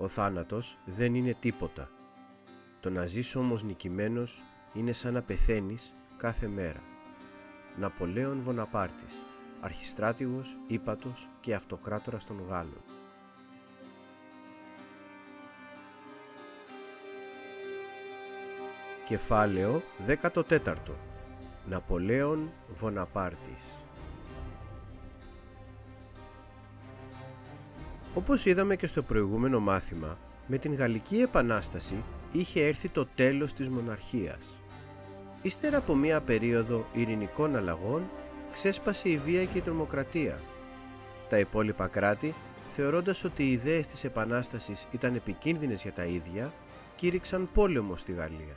Ο θάνατος δεν είναι τίποτα. Το να ζεις όμως νικημένος είναι σαν να πεθαίνεις κάθε μέρα. Ναπολέον Βοναπάρτης, αρχιστράτηγος, ύπατος και αυτοκράτορας των Γάλλων. Κεφάλαιο 14. Ναπολέον Βοναπάρτης. Όπως είδαμε και στο προηγούμενο μάθημα, με την Γαλλική Επανάσταση είχε έρθει το τέλος της μοναρχίας. Ύστερα από μία περίοδο ειρηνικών αλλαγών, ξέσπασε η βία και η τρομοκρατία. Τα υπόλοιπα κράτη, θεωρώντας ότι οι ιδέες της Επανάστασης ήταν επικίνδυνες για τα ίδια, κήρυξαν πόλεμο στη Γαλλία.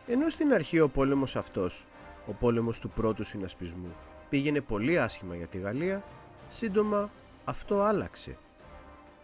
Ενώ στην αρχή ο πόλεμος αυτός, ο πόλεμος του πρώτου συνασπισμού, πήγαινε πολύ άσχημα για τη Γαλλία, σύντομα αυτό άλλαξε.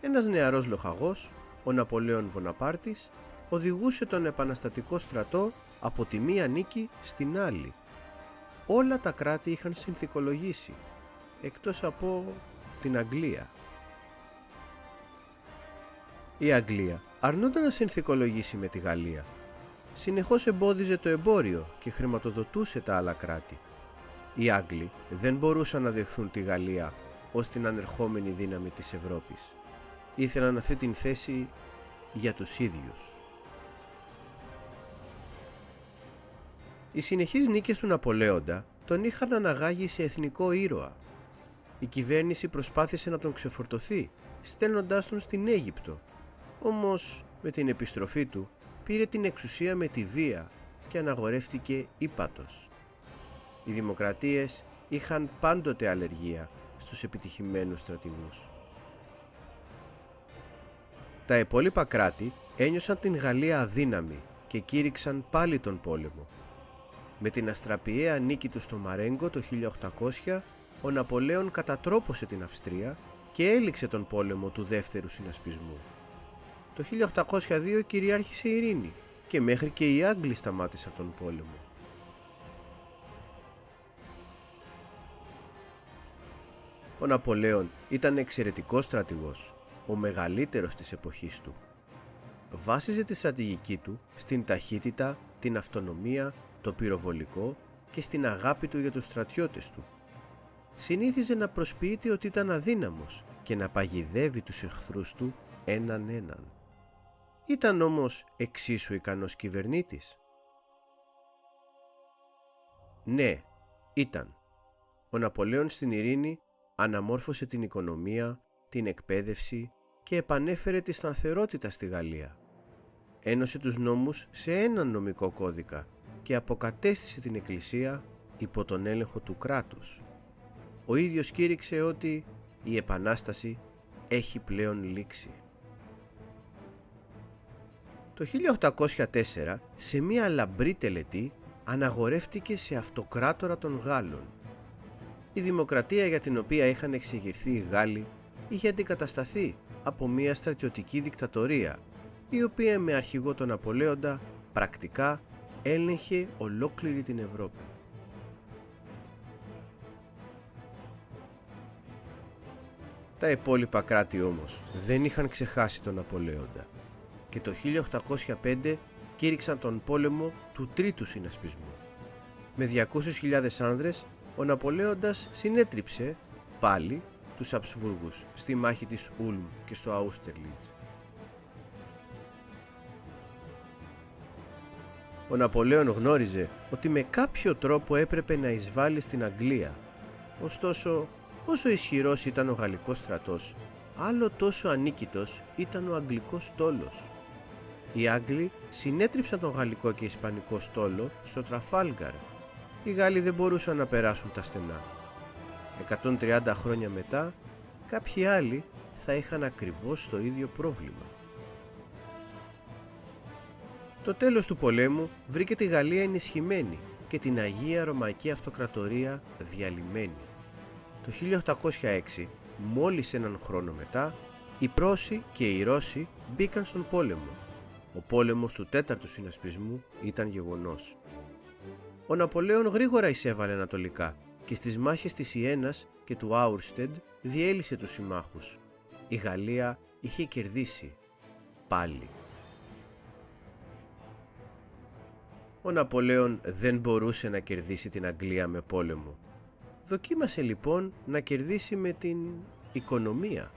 Ένας νεαρός λοχαγός, ο Ναπολέον Βοναπάρτης, οδηγούσε τον επαναστατικό στρατό από τη μία νίκη στην άλλη. Όλα τα κράτη είχαν συνθηκολογήσει, εκτός από την Αγγλία. Η Αγγλία αρνούνταν να συνθηκολογήσει με τη Γαλλία. Συνεχώς εμπόδιζε το εμπόριο και χρηματοδοτούσε τα άλλα κράτη. Οι Άγγλοι δεν μπορούσαν να δεχθούν τη Γαλλία ως την ανερχόμενη δύναμη της Ευρώπης. Ήθελαν αυτή την θέση για τους ίδιους. Οι συνεχείς νίκες του Ναπολέοντα τον είχαν αναγάγει σε εθνικό ήρωα. Η κυβέρνηση προσπάθησε να τον ξεφορτωθεί, στέλνοντάς τον στην Αίγυπτο. Όμως με την επιστροφή του πήρε την εξουσία με τη βία και αναγορεύτηκε ύπατος. Οι δημοκρατίες είχαν πάντοτε αλλεργία στους επιτυχημένους στρατηγούς. Τα υπόλοιπα κράτη ένιωσαν την Γαλλία αδύναμη και κήρυξαν πάλι τον πόλεμο. Με την αστραπιαία νίκη του στο Μαρέγκο το 1800, ο Ναπολέον κατατρόπωσε την Αυστρία και έληξε τον πόλεμο του δεύτερου συνασπισμού. Το 1802 κυριάρχησε η ειρήνη και μέχρι και οι Άγγλοι σταμάτησαν τον πόλεμο. Ο Ναπολέον ήταν εξαιρετικός στρατηγός, ο μεγαλύτερος της εποχής του. Βάσιζε τη στρατηγική του στην ταχύτητα, την αυτονομία, το πυροβολικό και στην αγάπη του για τους στρατιώτες του. Συνήθιζε να προσποιείται ότι ήταν αδύναμος και να παγιδεύει τους εχθρούς του έναν έναν. Ήταν όμως εξίσου ικανός κυβερνήτης? Ναι, ήταν. Ο Ναπολέον στην ειρήνη αναμόρφωσε την οικονομία, την εκπαίδευση και επανέφερε τη σταθερότητα στη Γαλλία. Ένωσε τους νόμους σε έναν νομικό κώδικα και αποκατέστησε την Εκκλησία υπό τον έλεγχο του κράτους. Ο ίδιος κήρυξε ότι η Επανάσταση έχει πλέον λήξει. Το 1804, σε μία λαμπρή τελετή, αναγορεύτηκε σε αυτοκράτορα των Γάλλων. Η δημοκρατία για την οποία είχαν εξεγερθεί οι Γάλλοι είχε αντικατασταθεί από μία στρατιωτική δικτατορία, η οποία με αρχηγό τον Ναπολέοντα πρακτικά έλεγχε ολόκληρη την Ευρώπη. Τα υπόλοιπα κράτη όμως δεν είχαν ξεχάσει τον Ναπολέοντα και το 1805 κήρυξαν τον πόλεμο του τρίτου συνασπισμού. Με 200.000 άνδρες ο Ναπολέοντας συνέτριψε πάλι τους Αψβούργους στη μάχη της Ούλμ και στο Αούστερλιτς. Ο Ναπολέον γνώριζε ότι με κάποιο τρόπο έπρεπε να εισβάλλει στην Αγγλία. Ωστόσο, όσο ισχυρός ήταν ο γαλλικός στρατός, άλλο τόσο ανίκητος ήταν ο αγγλικός στόλος. Οι Άγγλοι συνέτριψαν τον γαλλικό και ισπανικό στόλο στο Τραφάλγκαρ. Οι Γάλλοι δεν μπορούσαν να περάσουν τα στενά. 130 χρόνια μετά, κάποιοι άλλοι θα είχαν ακριβώς το ίδιο πρόβλημα. Το τέλος του πολέμου βρήκε τη Γαλλία ενισχυμένη και την Αγία Ρωμαϊκή Αυτοκρατορία διαλυμένη. Το 1806, μόλις έναν χρόνο μετά, οι Πρώσοι και οι Ρώσοι μπήκαν στον πόλεμο. Ο πόλεμος του τέταρτου συνασπισμού ήταν γεγονός. Ο Ναπολέον γρήγορα εισέβαλε ανατολικά και στις μάχες της Ιένας και του Άουρστεντ διέλυσε τους συμμάχους. Η Γαλλία είχε κερδίσει πάλι. Ο Ναπολέον δεν μπορούσε να κερδίσει την Αγγλία με πόλεμο. Δοκίμασε λοιπόν να κερδίσει με την οικονομία.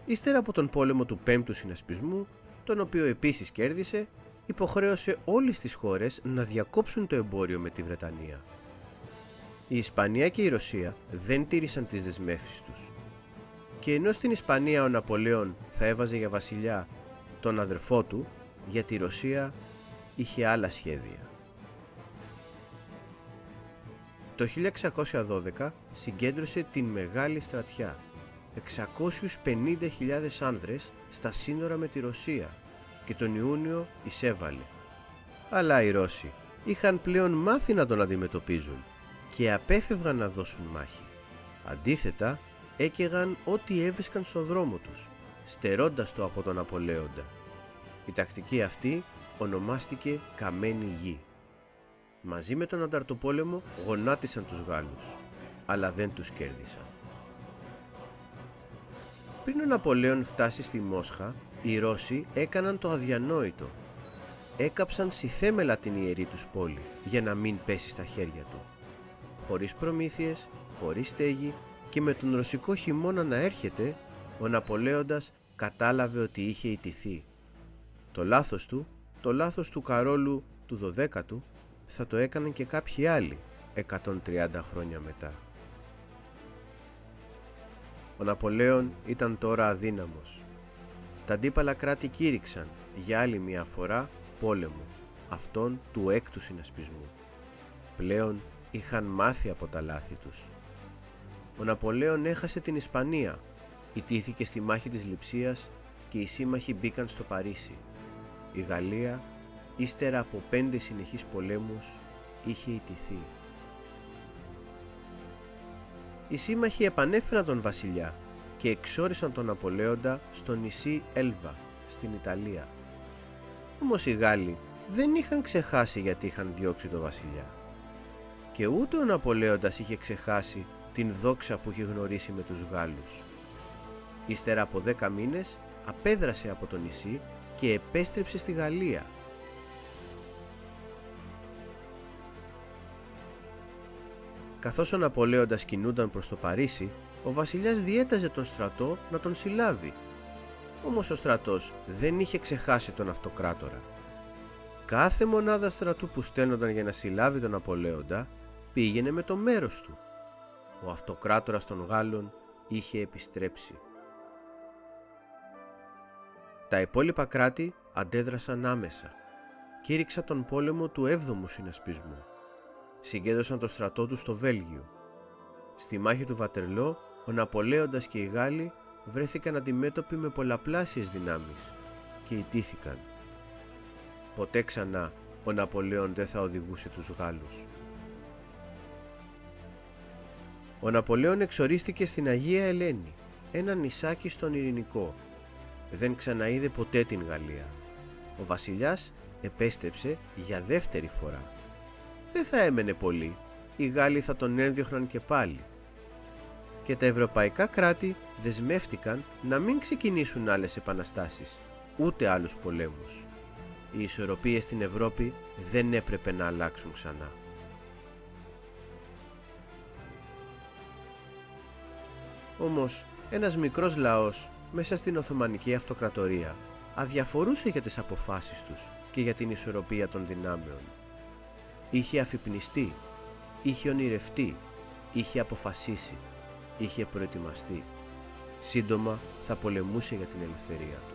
Ύστερα από τον πόλεμο του Πέμπτου Συνασπισμού, τον οποίο επίσης κέρδισε, υποχρέωσε όλες τις χώρες να διακόψουν το εμπόριο με τη Βρετανία. Η Ισπανία και η Ρωσία δεν τήρησαν τις δεσμεύσεις τους. Και ενώ στην Ισπανία ο Ναπολέον θα έβαζε για βασιλιά τον αδερφό του, για τη Ρωσία είχε άλλα σχέδια. Το 1612 συγκέντρωσε την Μεγάλη Στρατιά, 650.000 άνδρες στα σύνορα με τη Ρωσία, και τον Ιούνιο εισέβαλε. Αλλά οι Ρώσοι είχαν πλέον μάθει να τον αντιμετωπίζουν και απέφευγαν να δώσουν μάχη. Αντίθετα, έκαιγαν ό,τι έβρισκαν στο δρόμο τους, στερώντας το από τον Ναπολέοντα. Η τακτική αυτή ονομάστηκε Καμένη Γη. Μαζί με τον Ανταρτοπόλεμο γονάτισαν τους Γάλλους, αλλά δεν τους κέρδισαν. Πριν ο Ναπολέον φτάσει στη Μόσχα, οι Ρώσοι έκαναν το αδιανόητο. Έκαψαν συθέμελα την ιερή τους πόλη για να μην πέσει στα χέρια του. Χωρίς προμήθειες, χωρίς στέγη και με τον ρωσικό χειμώνα να έρχεται, ο Ναπολέοντας κατάλαβε ότι είχε ιτηθεί. Το λάθος του Καρόλου του 12ου θα το έκαναν και κάποιοι άλλοι 130 χρόνια μετά. Ο Ναπολέον ήταν τώρα αδύναμος. Τα αντίπαλα κράτη κήρυξαν για άλλη μια φορά πόλεμο, αυτόν του έκτου συνασπισμού. Πλέον είχαν μάθει από τα λάθη τους. Ο Ναπολέον έχασε την Ισπανία, ιτήθηκε στη μάχη της Λειψίας και οι σύμμαχοι μπήκαν στο Παρίσι. Η Γαλλία, ύστερα από 5 συνεχείς πολέμους, είχε ιτηθεί. Οι σύμμαχοι επανέφεραν τον βασιλιά και εξόρισαν τον Ναπολέοντα στο νησί Έλβα, στην Ιταλία. Όμως οι Γάλλοι δεν είχαν ξεχάσει γιατί είχαν διώξει τον βασιλιά. Και ούτε ο Ναπολέοντας είχε ξεχάσει την δόξα που είχε γνωρίσει με τους Γάλλους. Ύστερα από 10 μήνες απέδρασε από το νησί και επέστρεψε στη Γαλλία. Καθώς ο Ναπολέοντας κινούνταν προς το Παρίσι, ο βασιλιάς διέταζε τον στρατό να τον συλλάβει. Όμως ο στρατός δεν είχε ξεχάσει τον αυτοκράτορα. Κάθε μονάδα στρατού που στέλνονταν για να συλλάβει τον Ναπολέοντα πήγαινε με το μέρος του. Ο αυτοκράτορας των Γάλλων είχε επιστρέψει. Τα υπόλοιπα κράτη αντέδρασαν άμεσα. Κήρυξαν τον πόλεμο του 7ου συνασπισμού. Συγκέντρωσαν το στρατό του στο Βέλγιο. Στη μάχη του Βατερλό, ο Ναπολέοντας και οι Γάλλοι βρέθηκαν αντιμέτωποι με πολλαπλάσιες δυνάμεις και ιτήθηκαν. Ποτέ ξανά ο Ναπολέον δεν θα οδηγούσε τους Γάλλους. Ο Ναπολέον εξορίστηκε στην Αγία Ελένη, ένα νησάκι στον Ειρηνικό. Δεν ξαναείδε ποτέ την Γαλλία. Ο βασιλιάς επέστρεψε για δεύτερη φορά. Δεν θα έμενε πολύ, οι Γάλλοι θα τον ένδιωχναν και πάλι. Και τα ευρωπαϊκά κράτη δεσμεύτηκαν να μην ξεκινήσουν άλλες επαναστάσεις, ούτε άλλους πολέμους. Οι ισορροπίες στην Ευρώπη δεν έπρεπε να αλλάξουν ξανά. Όμως, ένας μικρός λαός μέσα στην Οθωμανική Αυτοκρατορία αδιαφορούσε για τις αποφάσεις τους και για την ισορροπία των δυνάμεων. Είχε αφυπνιστεί, είχε ονειρευτεί, είχε αποφασίσει, είχε προετοιμαστεί. Σύντομα θα πολεμούσε για την ελευθερία του.